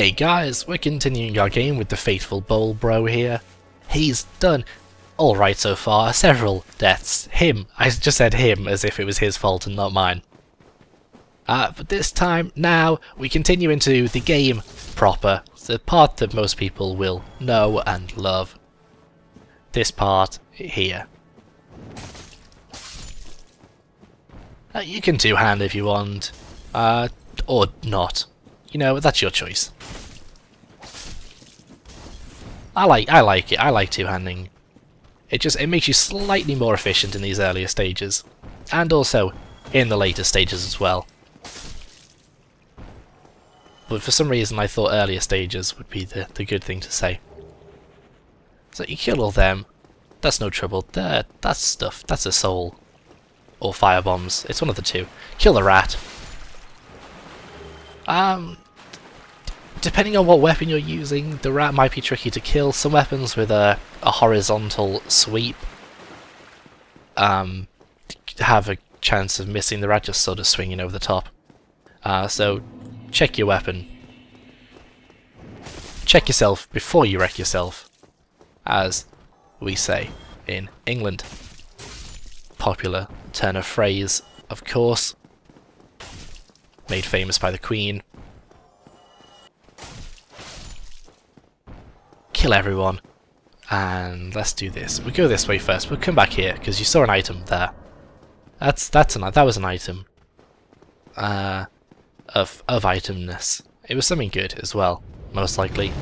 Hey guys, we're continuing our game with the faithful Bowl Bro here. He's done alright so far, several deaths. Him, I just said him as if it was his fault and not mine. But this time, now, we continue into the game proper, the part that most people will know and love. This part here. You can two-hand if you want, or not. You know, that's your choice. I like it. I like two-handing. It makes you slightly more efficient in these earlier stages, and also in the later stages as well. But for some reason I thought earlier stages would be the good thing to say. So you kill all them. That's no trouble. That's stuff. That's a soul. Or fire bombs. It's one of the two. Kill the rat. Depending on what weapon you're using, the rat might be tricky to kill. Some weapons with a horizontal sweep have a chance of missing the rat just sort of swinging over the top. So check your weapon. Check yourself before you wreck yourself, as we say in England. Popular turn of phrase, of course, made famous by the Queen. Kill everyone, and let's do this. We'll go this way first. We'll come back here because you saw an item there. That was an item of itemness. It was something good as well, most likely.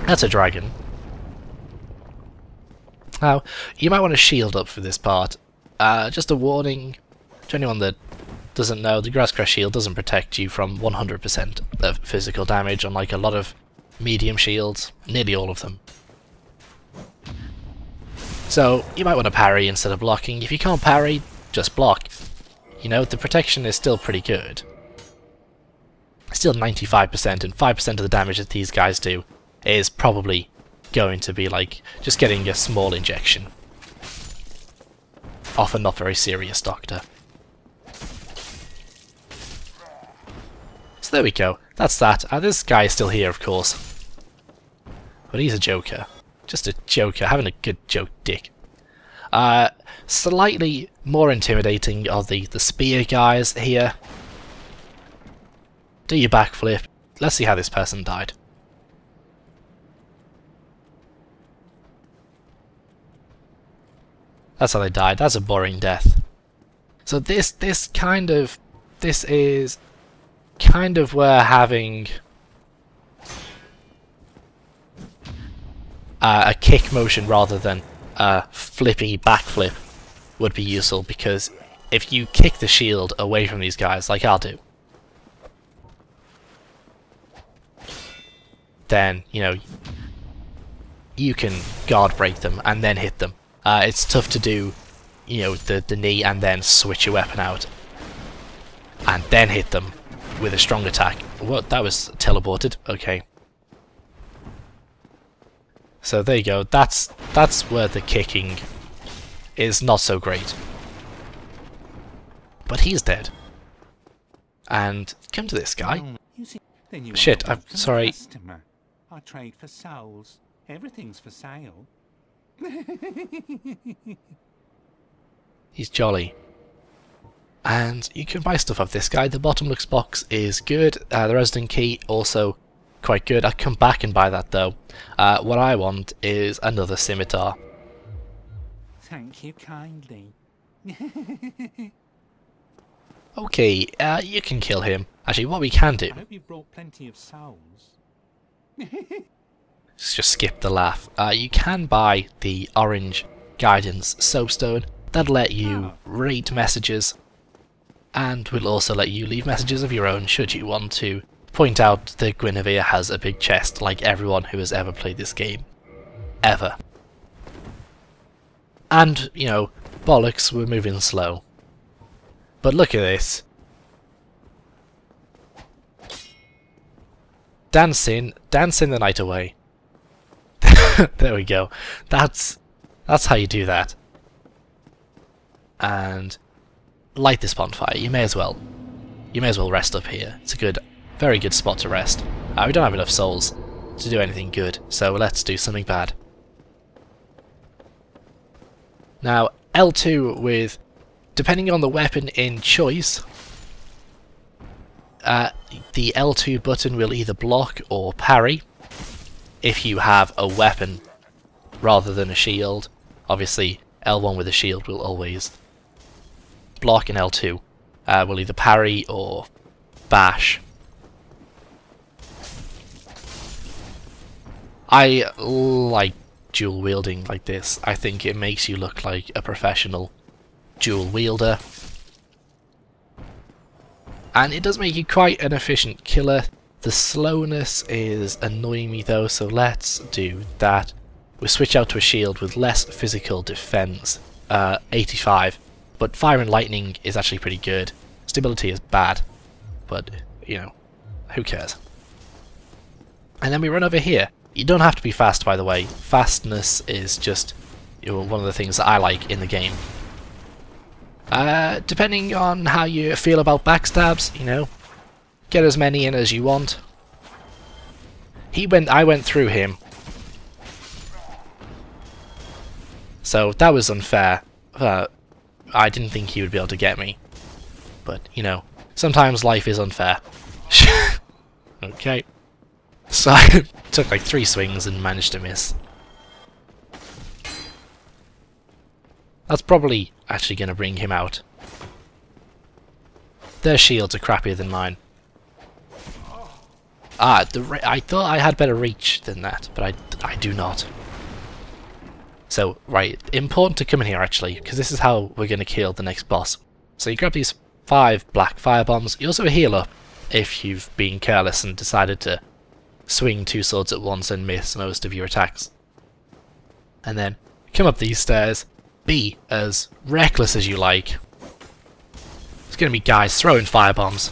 That's a dragon. Now, you might want to shield up for this part. Just a warning to anyone that doesn't know, the Grasscrest shield doesn't protect you from 100% of physical damage, unlike a lot of medium shields, nearly all of them. So, you might want to parry instead of blocking. If you can't parry, just block. You know, the protection is still pretty good. Still 95%, and 5% of the damage that these guys do is probably going to be like just getting a small injection off a not very serious doctor. So there we go, that's that. This guy is still here, of course, but he's a joker. Just a joker, having a good joke dick. Slightly more intimidating are the spear guys here. Do your backflip. Let's see how this person died. That's how they died. That's a boring death. So this is kind of where having a kick motion rather than a flippy backflip would be useful, because if you kick the shield away from these guys, like I'll do, then, you know, you can guard break them and then hit them. It's tough to do, you know, the knee and then switch your weapon out and then hit them with a strong attack. What? That was teleported. Okay. So there you go. That's where the kicking is not so great. But he's dead. And come to this guy. Shit, I'm sorry. I trade for souls. Everything's for sale. He's jolly. And you can buy stuff off this guy. The bottomless box is good. The resident key also quite good. I'll come back and buy that though. What I want is another scimitar. Thank you kindly. Okay, you can kill him. Actually, what we can do... I hope you brought plenty of souls. Let's just skip the laugh. You can buy the orange guidance soapstone. That'll let you read messages, and will also let you leave messages of your own should you want to point out that Guinevere has a big chest, like everyone who has ever played this game. Ever. And, you know, bollocks, we're moving slow. But look at this. Dancing the night away. There we go. That's how you do that. And light this bonfire. You may as well rest up here. It's a very good spot to rest. We don't have enough souls to do anything good, so let's do something bad. Now, L2 with, depending on the weapon in choice, the L2 button will either block or parry if you have a weapon rather than a shield. Obviously, L1 with a shield will always block, and L2 will either parry or bash. I like dual wielding like this. I think it makes you look like a professional dual wielder. And it does make you quite an efficient killer. The slowness is annoying me though, so let's do that. We'll switch out to a shield with less physical defense, 85. But fire and lightning is actually pretty good. Stability is bad, but, you know, who cares? And then we run over here. You don't have to be fast, by the way. Fastness is just, you know, one of the things that I like in the game. Depending on how you feel about backstabs, you know, get as many in as you want. I went through him, so that was unfair. I didn't think he would be able to get me, but you know, sometimes life is unfair. Okay, so I took like 3 swings and managed to miss. That's probably actually going to bring him out. Their shields are crappier than mine. I thought I had better reach than that, but I do not. So, right, important to come in here actually, because this is how we're going to kill the next boss. So you grab these 5 black fire bombs. You also heal up if you've been careless and decided to swing 2 swords at once and miss most of your attacks. And then come up these stairs. Be as reckless as you like. There's going to be guys throwing firebombs.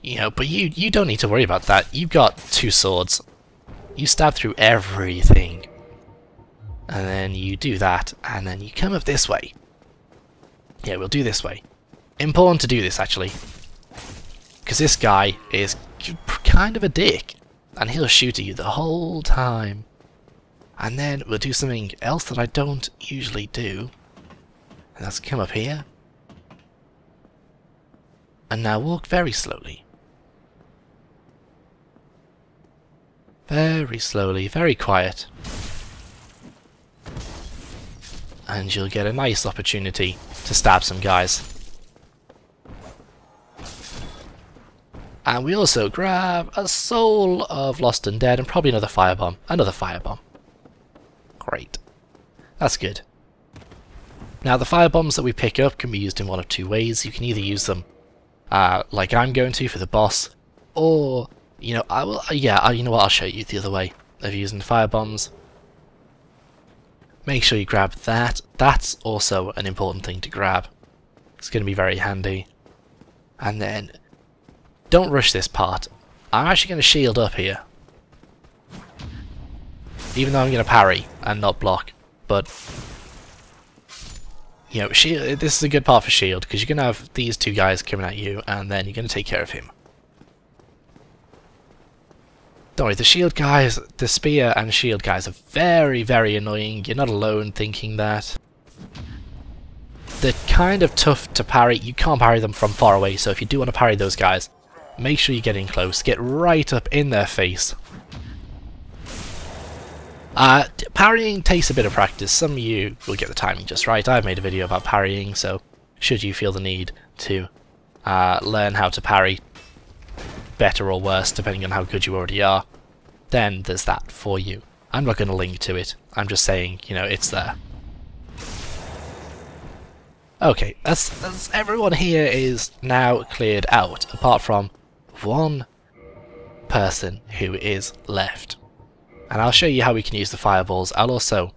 You know, but you don't need to worry about that. You've got 2 swords. You stab through everything. And then you do that, and then you come up this way. Yeah, we'll do this way. Important to do this, actually. Because this guy is kind of a dick. And he'll shoot at you the whole time. And then we'll do something else that I don't usually do. And that's come up here. And now walk very slowly. Very slowly, very quiet. And you'll get a nice opportunity to stab some guys. And we also grab a soul of Lost Undead and probably another firebomb. Another firebomb. Great. That's good. Now the firebombs that we pick up can be used in one of 2 ways. You can either use them like I'm going to for the boss, or, you know, I will. Yeah, you know what? I'll show you the other way of using firebombs. Make sure you grab that. That's also an important thing to grab. It's going to be very handy. And then don't rush this part. I'm actually going to shield up here. Even though I'm going to parry and not block, but you know, shield, this is a good part for shield, because you're going to have these 2 guys coming at you, and then you're going to take care of him. Don't worry, the shield guys, the spear and shield guys are very, very annoying. You're not alone thinking that. They're kind of tough to parry. You can't parry them from far away, so if you do want to parry those guys, make sure you get in close. Get right up in their face. Parrying takes a bit of practice. Some of you will get the timing just right. I've made a video about parrying, so should you feel the need to learn how to parry, better or worse, depending on how good you already are, then there's that for you. I'm not going to link to it. I'm just saying, you know, it's there. Okay, that's everyone here is now cleared out, apart from 1 person who is left. And I'll show you how we can use the fireballs. I'll also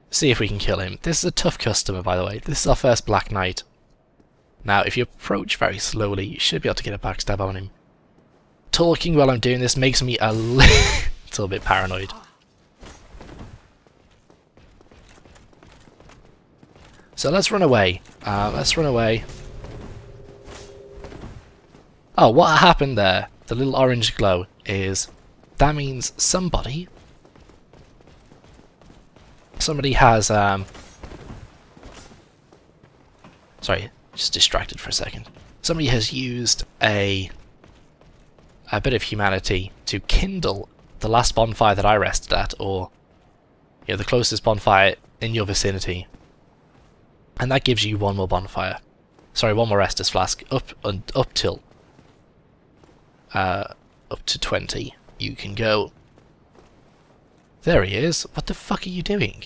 see if we can kill him. This is a tough customer, by the way. This is our first Black Knight. Now, if you approach very slowly, you should be able to get a backstab on him. Talking while I'm doing this makes me a little bit paranoid. So let's run away. Let's run away. Oh, what happened there? The little orange glow is... That means somebody has, sorry, just distracted for a second. Somebody has used a bit of humanity to kindle the last bonfire that I rested at, or the closest bonfire in your vicinity. And that gives you one more bonfire. Sorry, one more Estus flask, up till up to 20. You can go. There he is. What the fuck are you doing?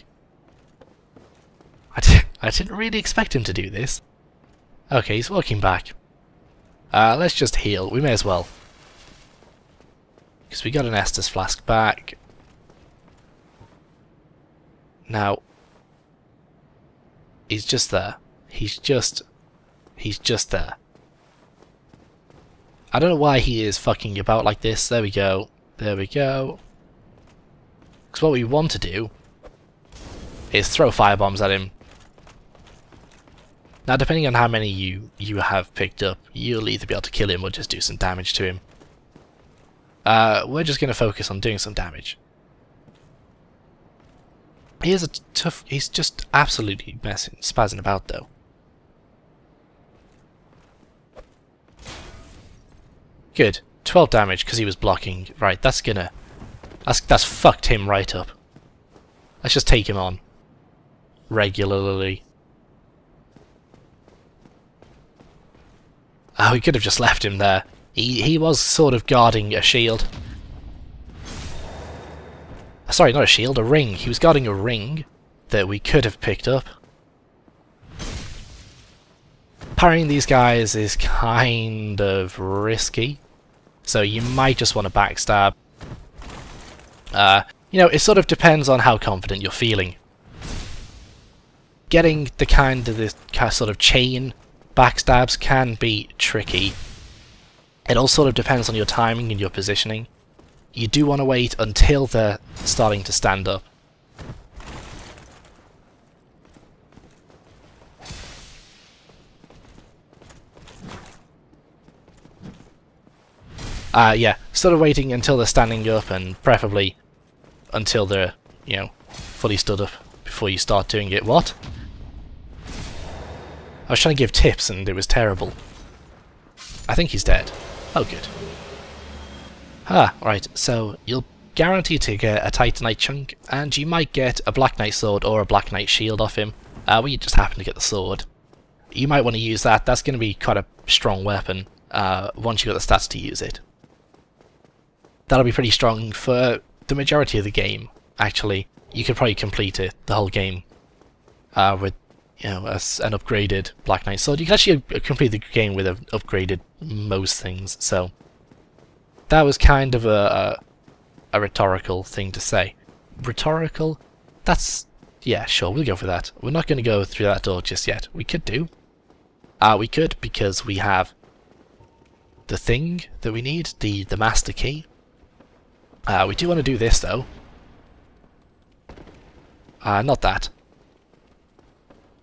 I didn't really expect him to do this. Okay, he's walking back. Let's just heal. We may as well. Because we got an Estus flask back. Now, he's just there. He's just there. I don't know why he is fucking about like this. There we go. There we go. Because what we want to do is throw firebombs at him. Now, depending on how many you have picked up, you'll either be able to kill him or just do some damage to him. We're just going to focus on doing some damage. He is a tough... He's just absolutely spazzing about, though. Good. 12 damage because he was blocking. Right, that's gonna... That's fucked him right up. Let's just take him on. Regularly. Oh, we could have just left him there. He was sort of guarding a shield. Sorry, not a shield, a ring. He was guarding a ring that we could have picked up. Parrying these guys is kind of risky. So you might just want to backstab. It sort of depends on how confident you're feeling. Getting the kind of this sort of chain backstabs can be tricky. It all sort of depends on your timing and your positioning. You do want to wait until they're starting to stand up. Yeah, sort of waiting until they're standing up, and preferably until they're, fully stood up before you start doing it. What? I was trying to give tips and it was terrible. I think he's dead. Oh, good. Right, so you'll guarantee to get a Titanite chunk, and you might get a Black Knight sword or a Black Knight shield off him. We just happen to get the sword. You might want to use that. That's going to be quite a strong weapon once you've got the stats to use it. That'll be pretty strong for the majority of the game, actually. You could probably complete it, the whole game, with an upgraded Black Knight sword. You can actually complete the game with upgraded most things, so that was kind of a rhetorical thing to say. Rhetorical? That's... yeah, sure, we'll go for that. We're not going to go through that door just yet. We could do. We could, because we have the thing that we need, the master key. We do want to do this, though. Not that.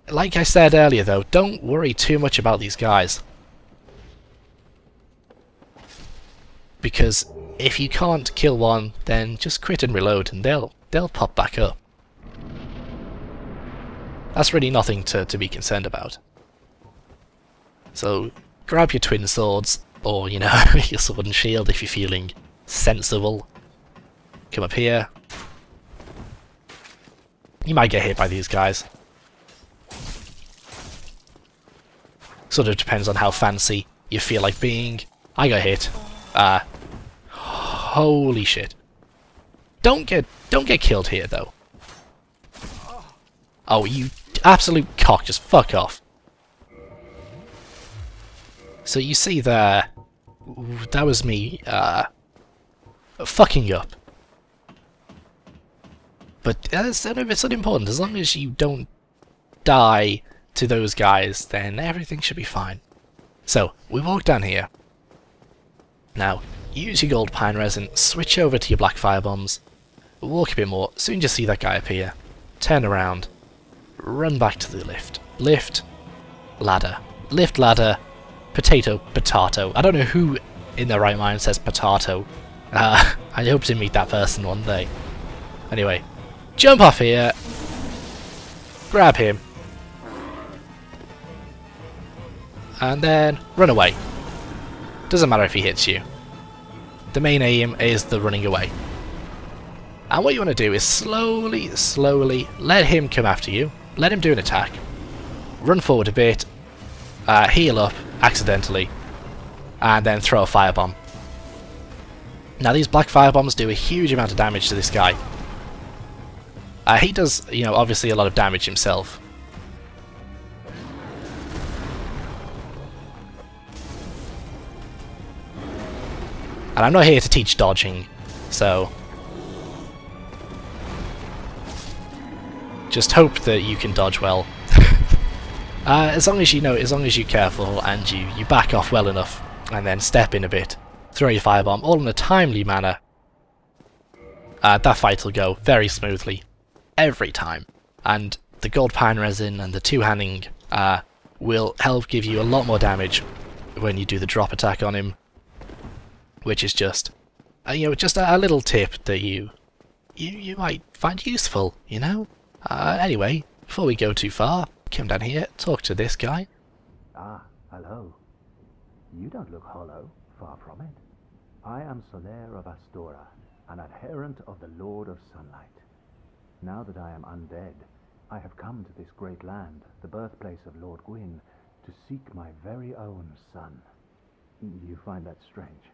Like I said earlier, though, don't worry too much about these guys. Because if you can't kill one, then just crit and reload, and they'll pop back up. That's really nothing to be concerned about. So, grab your twin swords, or, your sword and shield if you're feeling sensible. Come up here. You might get hit by these guys. Sort of depends on how fancy you feel like being. I got hit. Holy shit. Don't get killed here, though. Oh, you absolute cock, just fuck off. So you see there, that was me, fucking up. But it's not important. As long as you don't die to those guys, then everything should be fine. So, we walk down here. Now, use your gold pine resin, switch over to your black firebombs, walk a bit more, soon just see that guy appear, turn around, run back to the lift. Lift, ladder. Lift, ladder, Potato, potato. I don't know who in their right mind says potato. I hope to meet that person one day. Anyway, jump off here, grab him, and then run away. Doesn't matter if he hits you. The main aim is the running away. And what you want to do is slowly, slowly let him come after you. Let him do an attack. Run forward a bit. Heal up accidentally. And then throw a firebomb. Now these black firebombs do a huge amount of damage to this guy. He does, you know, obviously a lot of damage himself. And I'm not here to teach dodging, so just hope that you can dodge well. As long as you know, as long as you're careful and you back off well enough, and then step in a bit, throw your firebomb, all in a timely manner, that fight will go very smoothly every time. And the gold pine resin and the two-handing will help give you a lot more damage when you do the drop attack on him. Which is just, you know, just a little tip that you might find useful, you know? Anyway, before we go too far, come down here, talk to this guy. Ah, hello. You don't look hollow, far from it. I am Soler of Astora, an adherent of the Lord of Sunlight. Now that I am undead, I have come to this great land, the birthplace of Lord Gwyn, to seek my very own son. You find that strange?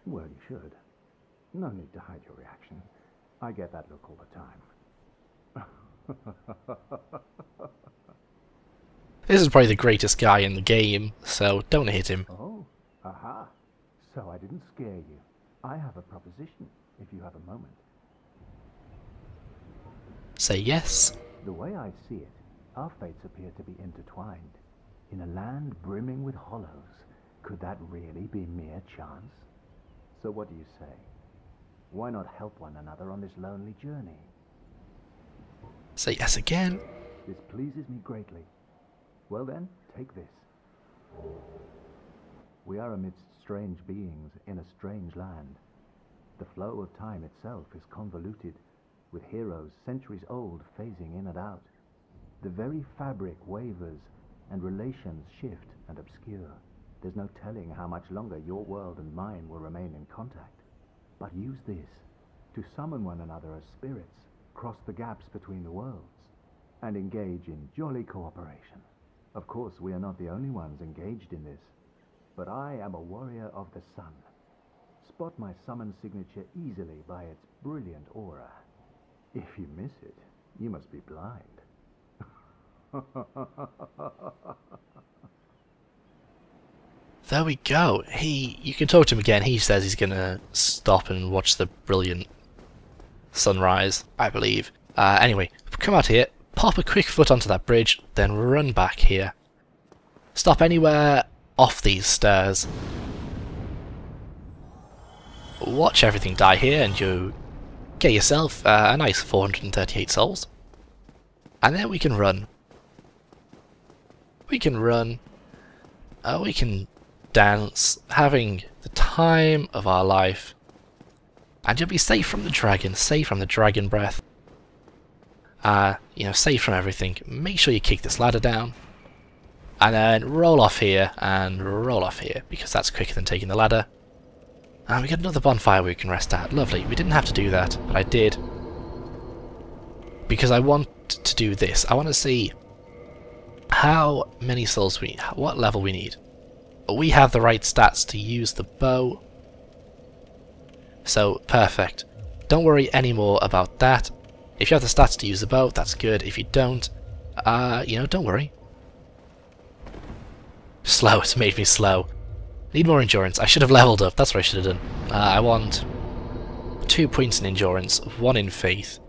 Well, you should. No need to hide your reaction. I get that look all the time. This is probably the greatest guy in the game, so don't hit him. Oh, aha. So I didn't scare you. I have a proposition, if you have a moment. Say yes. The way I see it, our fates appear to be intertwined. In a land brimming with hollows, could that really be mere chance? So what do you say? Why not help one another on this lonely journey? Say yes again. This pleases me greatly. Well then, take this. We are amidst strange beings in a strange land. The flow of time itself is convoluted, with heroes centuries old phasing in and out. The very fabric wavers, and relations shift and obscure. There's no telling how much longer your world and mine will remain in contact. But use this to summon one another as spirits, cross the gaps between the worlds, and engage in jolly cooperation. Of course, we are not the only ones engaged in this, but I am a warrior of the sun. Spot my summon signature easily by its brilliant aura. If you miss it, you must be blind. There we go. You can talk to him again. He says he's gonna stop and watch the brilliant sunrise, I believe. Anyway, come out here, pop a quick foot onto that bridge, then run back here. Stop anywhere off these stairs. Watch everything die here, and you get yourself a nice 438 souls. And then we can run. We can run. We can dance, having the time of our life. And you'll be safe from the dragon, safe from the dragon breath. You know, safe from everything. Make sure you kick this ladder down. And then roll off here, and roll off here, because that's quicker than taking the ladder. And we got another bonfire we can rest at. Lovely. We didn't have to do that, but I did. Because I want to do this. I want to see how many souls what level we need. We have the right stats to use the bow. So, perfect. Don't worry anymore about that. If you have the stats to use the bow, that's good. If you don't, you know, don't worry. Slow, it's made me slow. Need more endurance. I should have leveled up, that's what I should have done. I want 2 points in endurance, 1 in faith.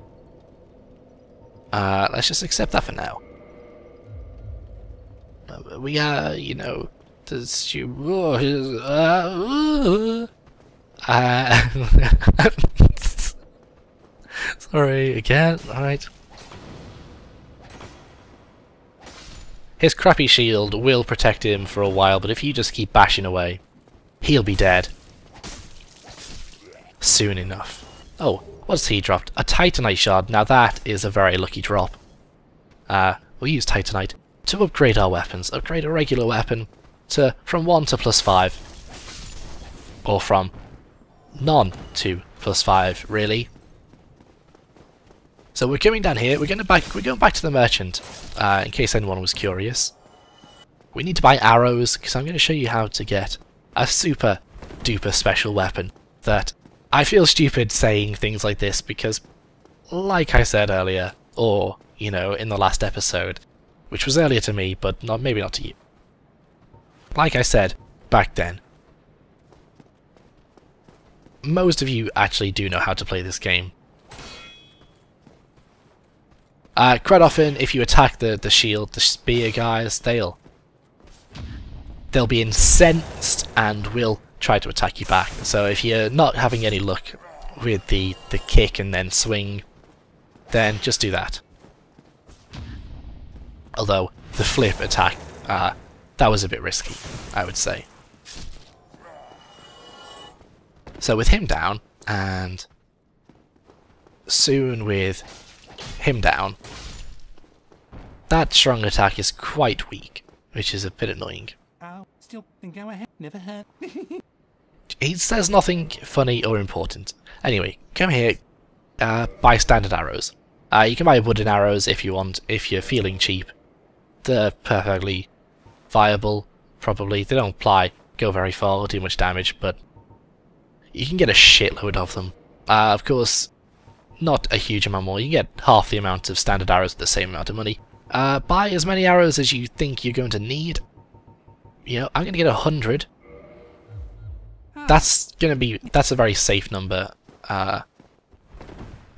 Let's just accept that for now. We are, you know, sorry, again, alright. His crappy shield will protect him for a while, but if you just keep bashing away, he'll be dead soon enough. Oh, what's he dropped? A Titanite shard. Now that is a very lucky drop. We'll use Titanite to upgrade our weapons. Upgrade a regular weapon to from 1 to +5. Or from none to +5, really. So we're going down here. We're going back to the merchant, in case anyone was curious. We need to buy arrows, because I'm going to show you how to get a super duper special weapon that I feel stupid saying things like this because, like I said earlier, or, you know, in the last episode, which was earlier to me, but maybe not to you. Like I said back then, most of you actually do know how to play this game. Quite often, if you attack the shield, the spear guys, they'll be incensed and will try to attack you back. So if you're not having any luck with the kick and then swing, then just do that. Although the flip attack, that was a bit risky, I would say. So with him down, and soon with him down, that strong attack is quite weak, which is a bit annoying. Oh, still can go ahead. Never heard. He says nothing funny or important. Anyway, come here, buy standard arrows. You can buy wooden arrows if you want, if you're feeling cheap. They're perfectly viable, probably. They don't go very far or do much damage, but you can get a shitload of them. Of course, not a huge amount more. You can get half the amount of standard arrows for the same amount of money. Buy as many arrows as you think you're going to need. You know, I'm going to get 100. That's a very safe number. Oh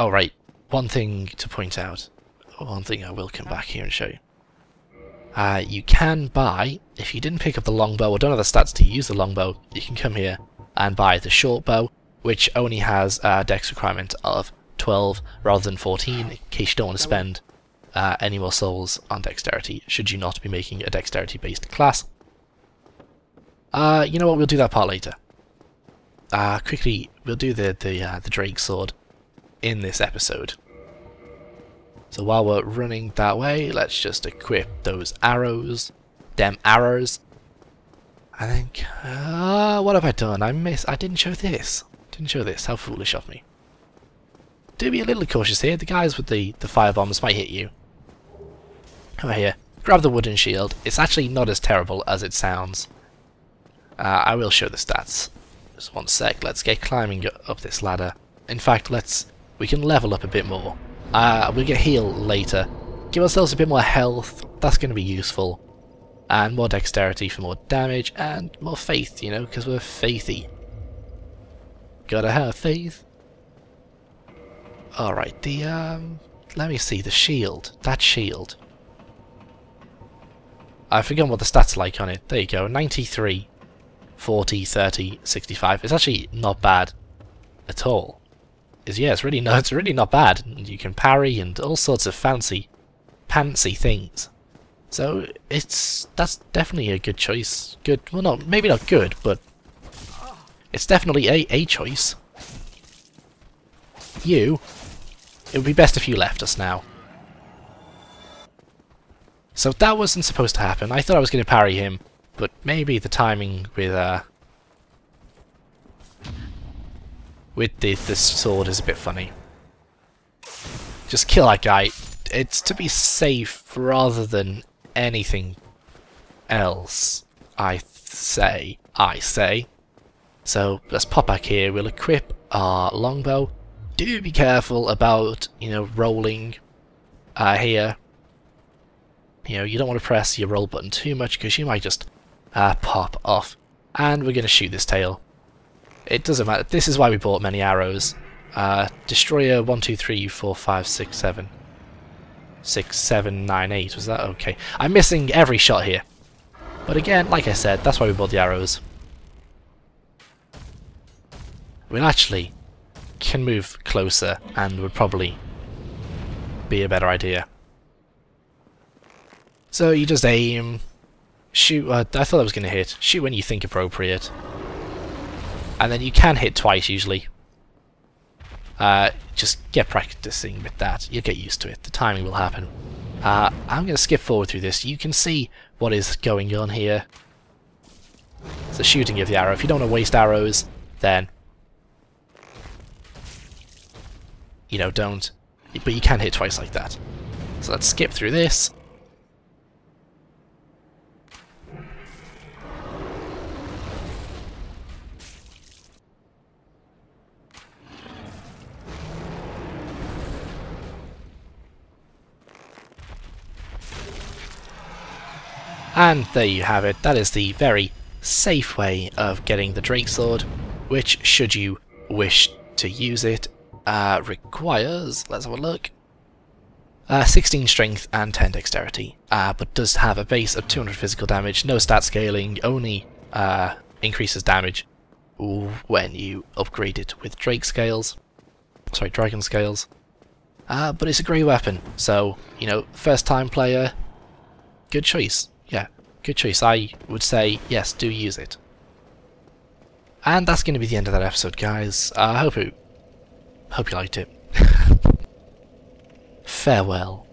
right, one thing to point out. One thing I will come back here and show you. You can buy, if you didn't pick up the longbow or don't have the stats to use the longbow, you can come here and buy the short bow, which only has a dex requirement of 12 rather than 14, in case you don't want to spend any more souls on dexterity, should you not be making a dexterity-based class. You know what, we'll do that part later. Quickly, we'll do the Drake sword in this episode. So while we're running that way, let's just equip those arrows. Them arrows. I think, what have I done? I didn't show this. Didn't show this. How foolish of me. Do be a little cautious here. The guys with the fire bombs might hit you. Come here. Grab the wooden shield. It's actually not as terrible as it sounds. I will show the stats. Just one sec. Let's get climbing up this ladder. In fact, we can level up a bit more. We'll get heal later. Give ourselves a bit more health. That's going to be useful. And more dexterity for more damage, and more faith, you know, because we're faithy. Gotta have faith. Alright, let me see, the shield. That shield. I've forgotten what the stats are like on it. There you go, 93, 40, 30, 65. It's actually not bad at all. It's really not bad. You can parry and all sorts of fancy things. So that's definitely a good choice. Good, well, maybe not good, but it's definitely a choice. It would be best if you left us now. So that wasn't supposed to happen. I thought I was going to parry him, but maybe the timing with the sword is a bit funny. Just kill that guy. It's to be safe rather than anything else, I say. So let's pop back here. We'll equip our longbow. Do be careful about, you know, rolling here. You know, you don't want to press your roll button too much because you might just pop off. And we're going to shoot this tail. It doesn't matter. This is why we bought many arrows. Destroyer 1, 2, 3, 4, 5, 6, 7. 6, 7, 9, 8. Was that okay? I'm missing every shot here. But again, like I said, that's why we bought the arrows. We actually can move closer and would probably be a better idea. So you just aim, shoot, I thought I was going to hit, shoot when you think appropriate, and then you can hit twice usually. Just get practicing with that, you'll get used to it, the timing will happen. I'm going to skip forward through this. You can see what is going on here. It's the shooting of the arrow. If you don't want to waste arrows, then don't. But you can hit twice like that. So let's skip through this. And there you have it. That is the very safe way of getting the Drake Sword, which, should you wish to use it, requires, let's have a look, 16 strength and 10 dexterity, but does have a base of 200 physical damage, no stat scaling, only increases damage when you upgrade it with dragon scales. But it's a great weapon, so, first time player, good choice. Yeah, good choice. I would say, yes, do use it. And that's going to be the end of that episode, guys. I hope you liked it. Farewell.